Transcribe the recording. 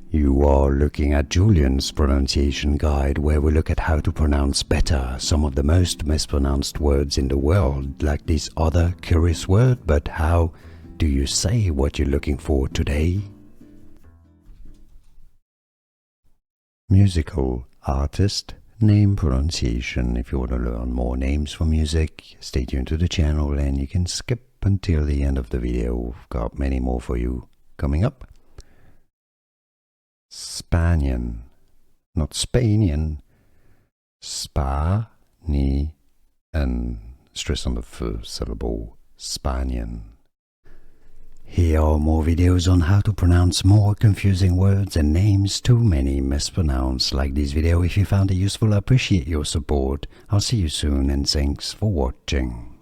You are looking at Julian's pronunciation guide, where we look at how to pronounce better some of the most mispronounced words in the world, like this other curious word. But how do you say what you're looking for today? Musical artist name pronunciation. If you want to learn more names for music, stay tuned to the channel and you can skip until the end of the video. We've got many more for you coming up. Spanian, not Spanian. Spanian. Stress on the first syllable. Spanian. Here are more videos on how to pronounce more confusing words and names too many mispronounced. Like this video if you found it useful. I appreciate your support. I'll see you soon and thanks for watching.